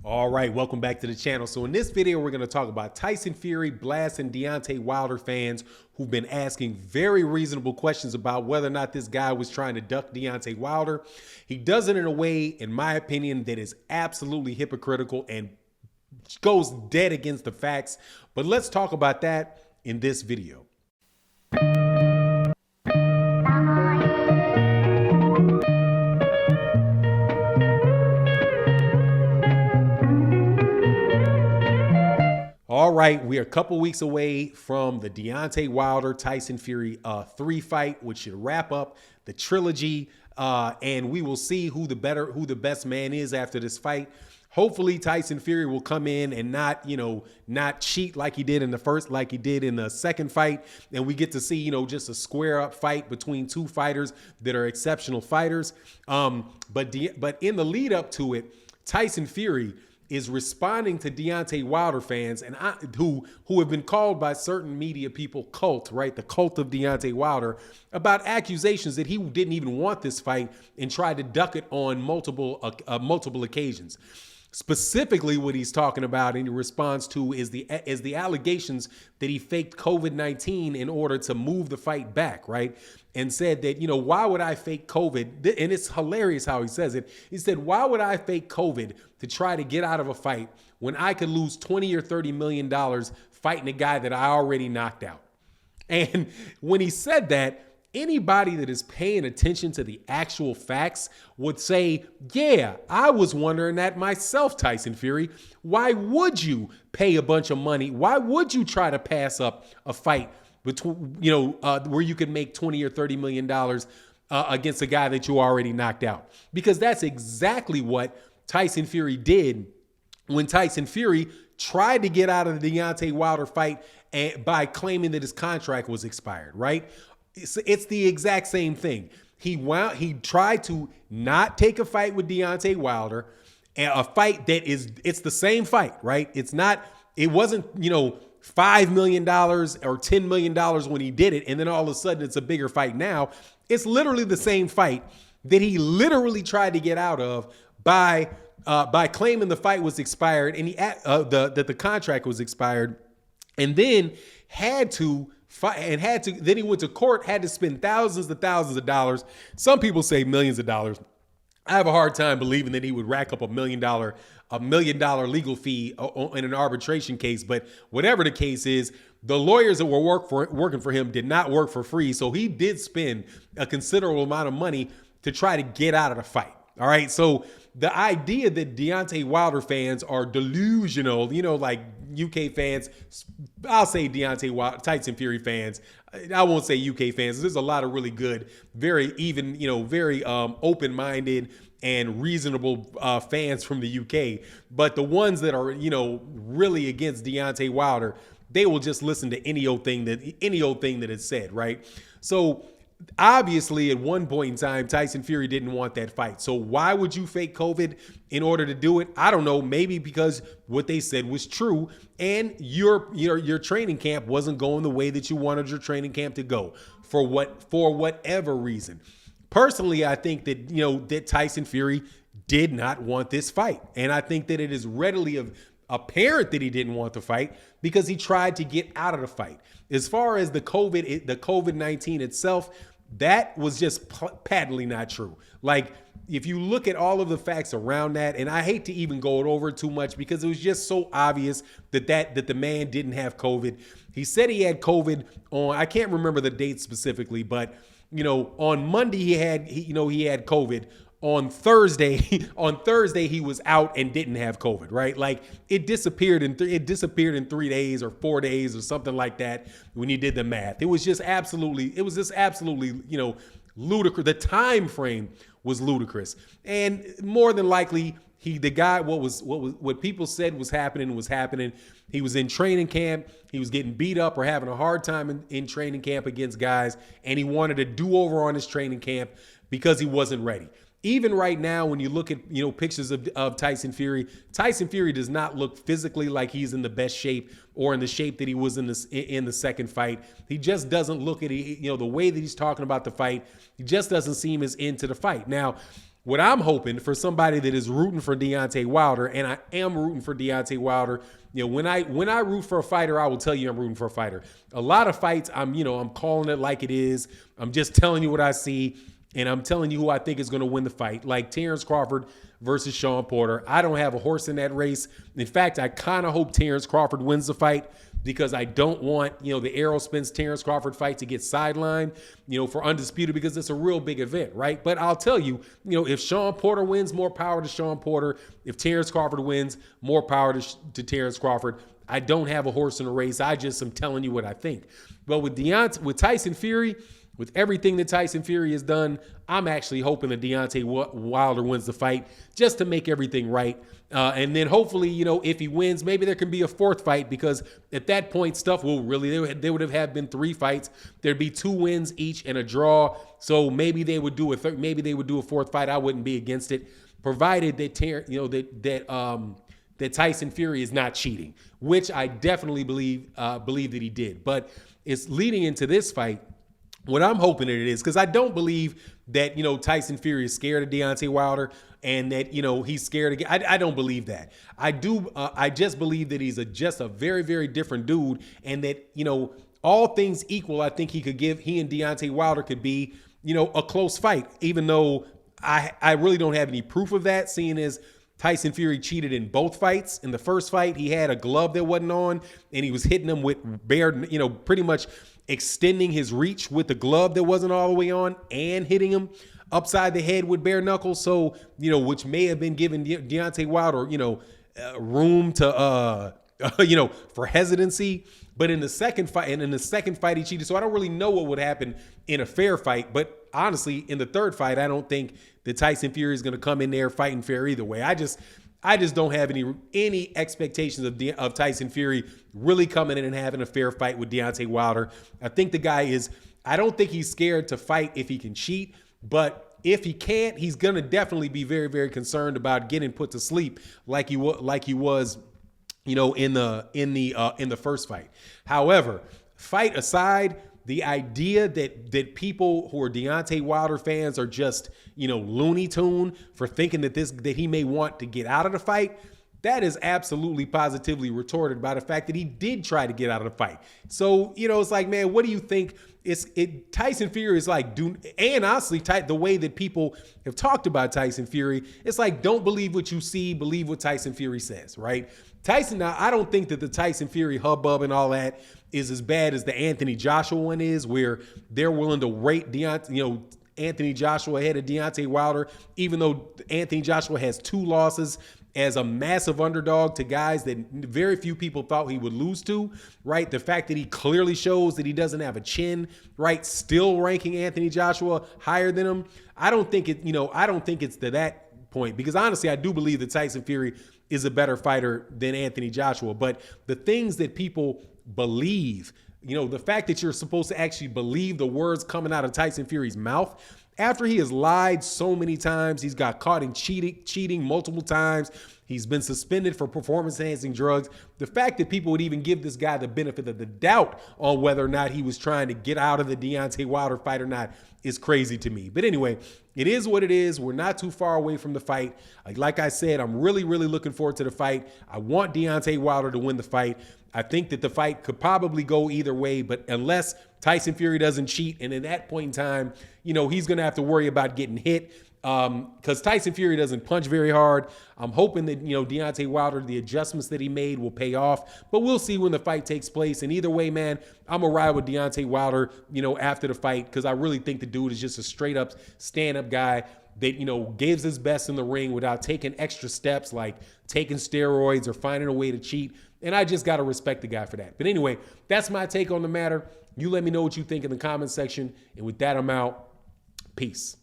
All right, welcome back to the channel. So in this video, we're going to talk about Tyson Fury blasting Deontay Wilder fans who've been asking very reasonable questions about whether or not this guy was trying to duck Deontay Wilder. He does it in a way, in my opinion, that is absolutely hypocritical and goes dead against the facts. But let's talk about that in this video. All right, we are a couple weeks away from the Deontay Wilder Tyson Fury 3 fight, which should wrap up the trilogy, and we will see who the best man is after this fight. Hopefully, Tyson Fury will come in and not cheat like he did in the second fight, and we get to see just a square up fight between two fighters that are exceptional fighters. But in the lead up to it, Tyson Fury is responding to Deontay Wilder fans and who have been called by certain media people cult, right? The cult of Deontay Wilder, about accusations that he didn't even want this fight and tried to duck it on multiple occasions. Specifically, what he's talking about in response to is the allegations that he faked COVID-19 in order to move the fight back, right? And said that, why would I fake COVID? And it's hilarious how he says it. He said, why would I fake COVID to try to get out of a fight when I could lose $20 or $30 million fighting a guy that I already knocked out? And when he said that, anybody that is paying attention to the actual facts would say, yeah, I was wondering that myself, Tyson Fury. Why would you pay a bunch of money? Why would you try to pass up a fight between, where you could make $20 or $30 million against a guy that you already knocked out? Because that's exactly what Tyson Fury did when Tyson Fury tried to get out of the Deontay Wilder fight by claiming that his contract was expired, right? It's the exact same thing. He tried to not take a fight with Deontay Wilder, a fight it's the same fight, right? It wasn't, $5 million or $10 million when he did it, and then all of a sudden it's a bigger fight now. It's literally the same fight that he literally tried to get out of by claiming the fight was expired and that the contract was expired, and then then he went to court, had to spend thousands of dollars. Some people say millions of dollars. I have a hard time believing that he would rack up a $1 million legal fee in an arbitration case. But whatever the case is, the lawyers that were working for him did not work for free. So he did spend a considerable amount of money to try to get out of the fight. All right. So the idea that Deontay Wilder fans are delusional, like UK fans, I'll say Tyson Fury fans. I won't say UK fans. There's a lot of really good, very open-minded and reasonable fans from the UK. But the ones that are, really against Deontay Wilder, they will just listen to any old thing that is said, right? So obviously, at one point in time, Tyson Fury didn't want that fight. So why would you fake COVID in order to do it? I don't know. Maybe because what they said was true, and your training camp wasn't going the way that you wanted your training camp to go for whatever reason. Personally, I think that that Tyson Fury did not want this fight, and I think that it is readily apparent that he didn't want the fight because he tried to get out of the fight. As far as the COVID-19 itself, that was just patently not true. Like, if you look at all of the facts around that, and I hate to even go over too much because it was just so obvious that the man didn't have COVID. He said he had COVID on, I can't remember the date specifically, but on Monday he had COVID. On Thursday he was out and didn't have COVID, right? Like, it disappeared in 3 days or 4 days or something like that when you did the math. It was just absolutely ludicrous. The time frame was ludicrous. And more than likely, what people said was happening. He was in training camp. He was getting beat up or having a hard time in training camp against guys, and he wanted a do-over on his training camp because he wasn't ready. Even right now, when you look at pictures of Tyson Fury does not look physically like he's in the best shape or in the shape that he was in the second fight. He just doesn't look at the way that he's talking about the fight. He just doesn't seem as into the fight. Now, What I'm hoping for somebody that is rooting for Deontay Wilder, and I am rooting for Deontay Wilder. When I root for a fighter, I will tell you I'm rooting for a fighter. A lot of fights, I'm calling it like it is. I'm just telling you what I see, and I'm telling you who I think is going to win the fight. Like Terrence Crawford versus Sean Porter. I don't have a horse in that race. In fact, I kind of hope Terrence Crawford wins the fight, because I don't want, the Errol Spence Terrence Crawford fight to get sidelined, for Undisputed, because it's a real big event, right? But I'll tell you, if Sean Porter wins, more power to Sean Porter. If Terrence Crawford wins, more power to Terrence Crawford. I don't have a horse in the race. I just am telling you what I think. But with Tyson Fury, with everything that Tyson Fury has done, I'm actually hoping that Deontay Wilder wins the fight, just to make everything right. And then hopefully, if he wins, maybe there can be a fourth fight, because at that point, stuff will really, there would have been 3 fights. There'd be 2 wins each and a draw. So maybe they would do a fourth fight. I wouldn't be against it, provided that that Tyson Fury is not cheating, which I definitely believe that he did. But it's leading into this fight. What I'm hoping that it is, because I don't believe that, Tyson Fury is scared of Deontay Wilder, and that, he's scared again. I don't believe that. I do. I just believe that he's just a very, very different dude, and that, all things equal, I think he and Deontay Wilder could be, a close fight, even though I really don't have any proof of that, seeing as Tyson Fury cheated in both fights. In the first fight, he had a glove that wasn't on, and he was hitting him with pretty much extending his reach with the glove that wasn't all the way on, and hitting him upside the head with bare knuckles. So, which may have been giving Deontay Wilder, room to, for hesitancy. But in the second fight, he cheated. So I don't really know what would happen in a fair fight. But honestly, in the third fight, I don't think that Tyson Fury is going to come in there fighting fair either way. I just don't have any expectations of Tyson Fury really coming in and having a fair fight with Deontay Wilder. I think the guy I don't think he's scared to fight if he can cheat, but if he can't, he's going to definitely be very, very concerned about getting put to sleep like he was, in the first fight. However, fight aside, the idea that people who are Deontay Wilder fans are just, Looney Tune for thinking that he may want to get out of the fight, that is absolutely positively retorted by the fact that he did try to get out of the fight. So, it's like, man, what do you think? Tyson Fury is like, and honestly, the way that people have talked about Tyson Fury, it's like, don't believe what you see, believe what Tyson Fury says, right? Now, I don't think that the Tyson Fury hubbub and all that is as bad as the Anthony Joshua one is, where they're willing to rate Anthony Joshua ahead of Deontay Wilder, even though Anthony Joshua has 2 losses as a massive underdog to guys that very few people thought he would lose to, right? The fact that he clearly shows that he doesn't have a chin, right? Still ranking Anthony Joshua higher than him. I don't think it's to that point, because honestly, I do believe that Tyson Fury is a better fighter than Anthony Joshua. But the things that people believe, the fact that you're supposed to actually believe the words coming out of Tyson Fury's mouth, after he has lied so many times, he's got caught in cheating multiple times, he's been suspended for performance-enhancing drugs. The fact that people would even give this guy the benefit of the doubt on whether or not he was trying to get out of the Deontay Wilder fight or not is crazy to me. But anyway, it is what it is. We're not too far away from the fight. Like I said, I'm really, really looking forward to the fight. I want Deontay Wilder to win the fight. I think that the fight could probably go either way, but unless Tyson Fury doesn't cheat, and in that point in time, he's going to have to worry about getting hit, because Tyson Fury doesn't punch very hard. I'm hoping that, Deontay Wilder, the adjustments that he made will pay off, but we'll see when the fight takes place. And either way, man, I'm going to ride with Deontay Wilder, after the fight, because I really think the dude is just a straight up stand-up guy that, gives his best in the ring without taking extra steps like taking steroids or finding a way to cheat. And I just got to respect the guy for that. But anyway, that's my take on the matter. You let me know what you think in the comment section. And with that, I'm out. Peace.